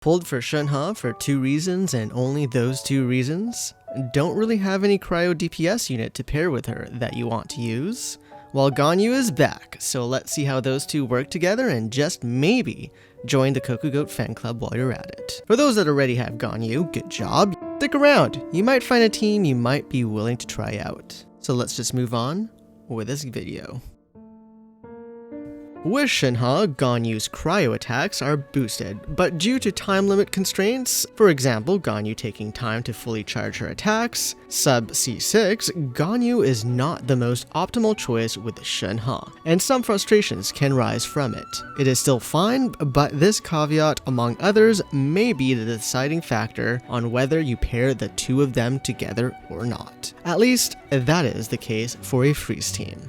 Pulled for Shenhe for 2 reasons and only those 2 reasons. Don't really have any cryo DPS unit to pair with her that you want to use. Well, Ganyu is back, so let's see how those two work together and just maybe join the Kokugoat fan club while you're at it. For those that already have Ganyu, good job. Stick around, you might find a team you might be willing to try out. So let's just move on with this video. With Shenhe, Ganyu's cryo attacks are boosted, but due to time limit constraints, for example Ganyu taking time to fully charge her attacks, sub C6, Ganyu is not the most optimal choice with Shenhe, and some frustrations can rise from it. It is still fine, but this caveat among others may be the deciding factor on whether you pair the two of them together or not. At least, that is the case for a freeze team.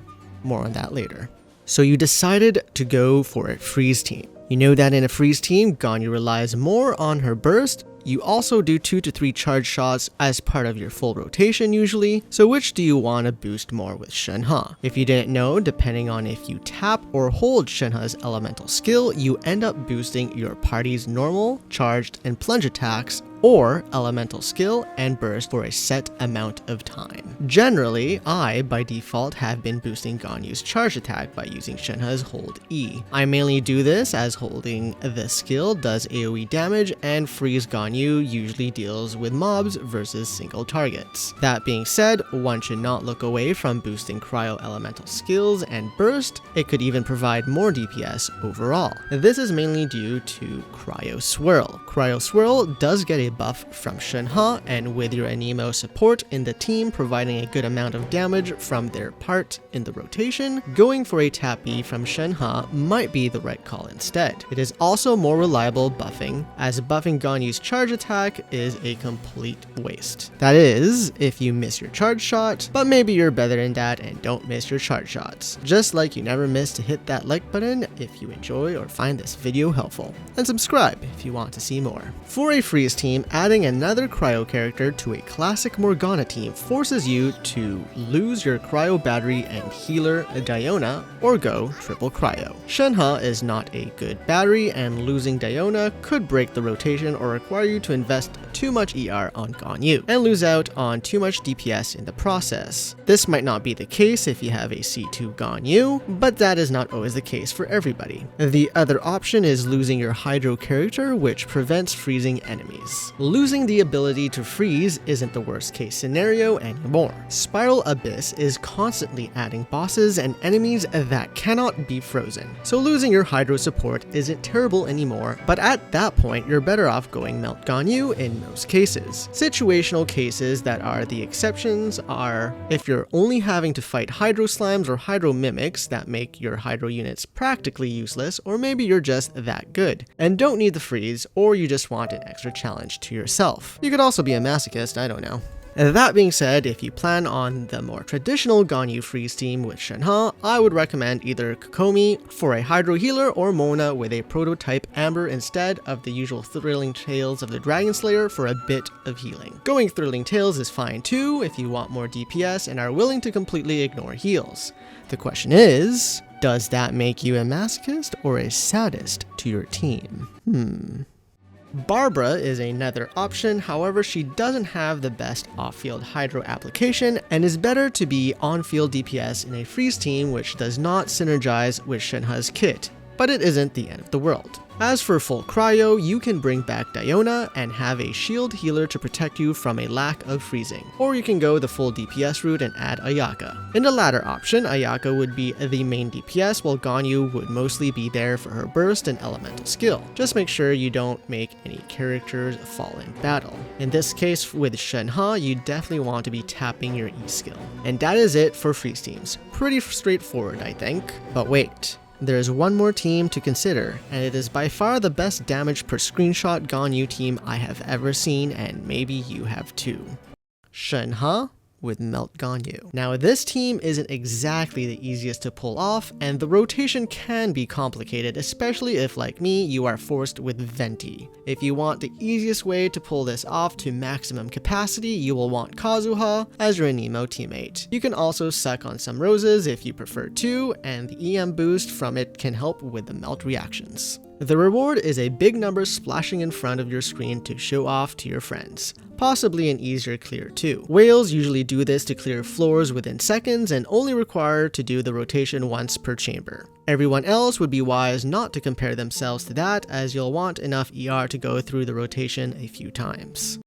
More on that later. So you decided to go for a freeze team. You know that in a freeze team, Ganyu relies more on her burst. You also do 2 to 3 charge shots as part of your full rotation usually, so which do you want to boost more with Shenhe? If you didn't know, depending on if you tap or hold Shenhe's elemental skill, you end up boosting your party's normal, charged, and plunge attacks or elemental skill and burst for a set amount of time. Generally, I, by default, have been boosting Ganyu's charge attack by using Shenhe's hold E. I mainly do this as holding the skill does AoE damage and freeze Ganyu usually deals with mobs versus single targets. That being said, one should not look away from boosting cryo elemental skills and burst. It could even provide more DPS overall. This is mainly due to Cryo Swirl. Cryo Swirl does get a buff from Shenhe, and with your Anemo support in the team providing a good amount of damage from their part in the rotation, going for a tap E from Shenhe might be the right call instead. It is also more reliable buffing, as buffing Ganyu's charge attack is a complete waste. That is, if you miss your charge shot, but maybe you're better than that and don't miss your charge shots. Just like you never miss to hit that like button if you enjoy or find this video helpful, and subscribe if you want to see more. For a freeze team, adding another cryo character to a classic Morgana team forces you to lose your cryo battery and healer Diona or go triple cryo. Shenhe is not a good battery, and losing Diona could break the rotation or require you to invest too much ER on Ganyu and lose out on too much DPS in the process. This might not be the case if you have a C2 Ganyu, but that is not always the case for everybody. The other option is losing your Hydro character, which prevents freezing enemies. Losing the ability to freeze isn't the worst case scenario anymore. Spiral Abyss is constantly adding bosses and enemies that cannot be frozen, so losing your Hydro support isn't terrible anymore, but at that point you're better off going Melt Ganyu in most cases. Situational cases that are the exceptions are if you're only having to fight Hydro Slimes or Hydro Mimics that make your Hydro units practically useless, or maybe you're just that good and don't need the freeze, or you just want an extra challenge to yourself. You could also be a masochist, I don't know. That being said, if you plan on the more traditional Ganyu freeze team with Shenhe, I would recommend either Kokomi for a Hydro healer or Mona with a prototype Amber instead of the usual Thrilling Tales of the Dragon Slayer for a bit of healing. Going Thrilling Tales is fine too if you want more DPS and are willing to completely ignore heals. The question is, does that make you a masochist or a sadist to your team? Barbara is another option, however she doesn't have the best off-field Hydro application and is better to be on-field DPS in a freeze team which does not synergize with Shenhe's kit, but it isn't the end of the world. As for full cryo, you can bring back Diona and have a shield healer to protect you from a lack of freezing, or you can go the full DPS route and add Ayaka. In the latter option, Ayaka would be the main DPS while Ganyu would mostly be there for her burst and elemental skill. Just make sure you don't make any characters fall in battle. In this case with Shenhe, you definitely want to be tapping your E skill. And that is it for freeze teams. Pretty straightforward, I think. But wait. There is one more team to consider, and it is by far the best damage per screenshot Ganyu team I have ever seen, and maybe you have too. Shenhe with Melt Ganyu. Now this team isn't exactly the easiest to pull off, and the rotation can be complicated, especially if, like me, you are forced with Venti. If you want the easiest way to pull this off to maximum capacity, you will want Kazuha as your Anemo teammate. You can also suck on some roses if you prefer to, and the EM boost from it can help with the melt reactions. The reward is a big number splashing in front of your screen to show off to your friends. Possibly an easier clear too. Whales usually do this to clear floors within seconds and only require to do the rotation once per chamber. Everyone else would be wise not to compare themselves to that, as you'll want enough ER to go through the rotation a few times.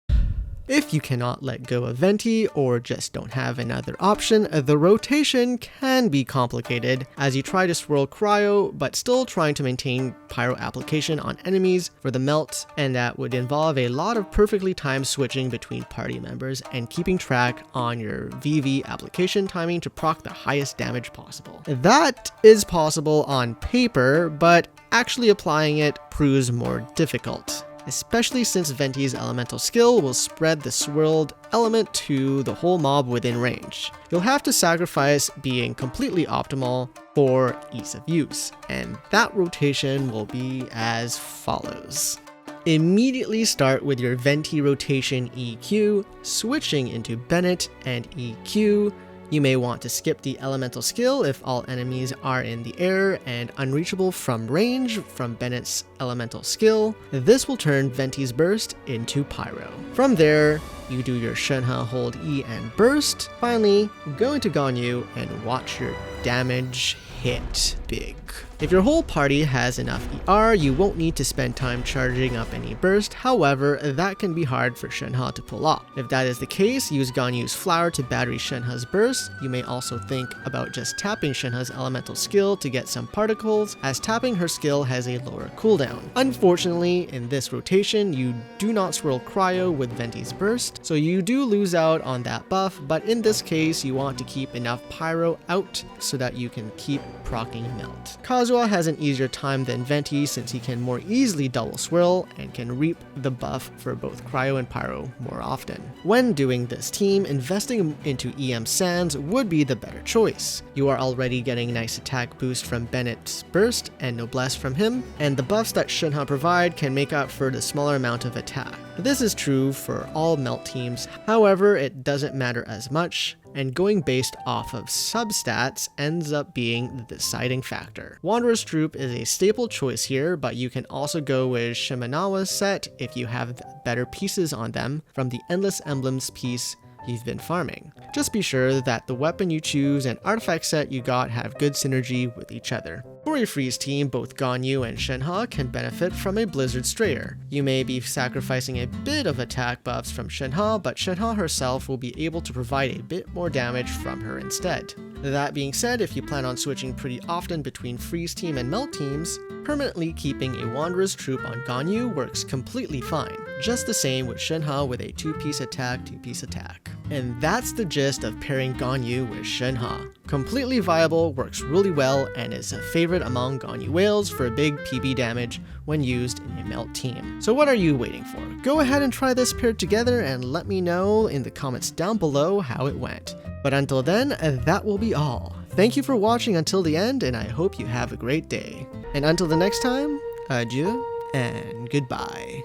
If you cannot let go of Venti or just don't have another option, the rotation can be complicated as you try to swirl cryo but still trying to maintain pyro application on enemies for the melt, and that would involve a lot of perfectly timed switching between party members and keeping track on your VV application timing to proc the highest damage possible. That is possible on paper, but actually applying it proves more difficult, especially since Venti's elemental skill will spread the swirled element to the whole mob within range. You'll have to sacrifice being completely optimal for ease of use, and that rotation will be as follows. Immediately start with your Venti rotation EQ, switching into Bennett and EQ. You may want to skip the elemental skill if all enemies are in the air and unreachable from range from Bennett's elemental skill. This will turn Venti's burst into pyro. From there, you do your Shenhe hold E and burst. Finally, go into Ganyu and watch your damage hit big. If your whole party has enough ER, you won't need to spend time charging up any burst. However, that can be hard for Shenhe to pull off. If that is the case, use Ganyu's flower to battery Shenhe's burst. You may also think about just tapping Shenhe's elemental skill to get some particles, as tapping her skill has a lower cooldown. Unfortunately, in this rotation, you do not swirl cryo with Venti's burst, so you do lose out on that buff, but in this case, you want to keep enough pyro out so that you can keep proccing melt. Kazuha has an easier time than Venti since he can more easily double swirl and can reap the buff for both cryo and pyro more often. When doing this team, investing into EM Sands would be the better choice. You are already getting nice attack boost from Bennett's burst and noblesse from him, and the buffs that Shenhe provide can make up for the smaller amount of attack. This is true for all melt teams, however it doesn't matter as much, and going based off of substats ends up being the deciding factor. Wanderer's Troop is a staple choice here, but you can also go with Shimenawa's set if you have better pieces on them from the Endless Emblems piece you've been farming. Just be sure that the weapon you choose and artifact set you got have good synergy with each other. For a freeze team, both Ganyu and Shenhe can benefit from a Blizzard Strayer. You may be sacrificing a bit of attack buffs from Shenhe, but Shenhe herself will be able to provide a bit more damage from her instead. That being said, if you plan on switching pretty often between freeze team and melt teams, permanently keeping a Wanderer's Troop on Ganyu works completely fine. Just the same with Shenhe with a 2-piece attack, 2-piece attack. And that's the gist of pairing Ganyu with Shenhe. Completely viable, works really well, and is a favorite among Ganyu whales for big PB damage when used in a melt team. So what are you waiting for? Go ahead and try this pair together and let me know in the comments down below how it went. But until then, that will be all. Thank you for watching until the end, and I hope you have a great day. And until the next time, adieu and goodbye.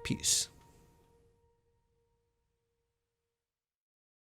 Peace.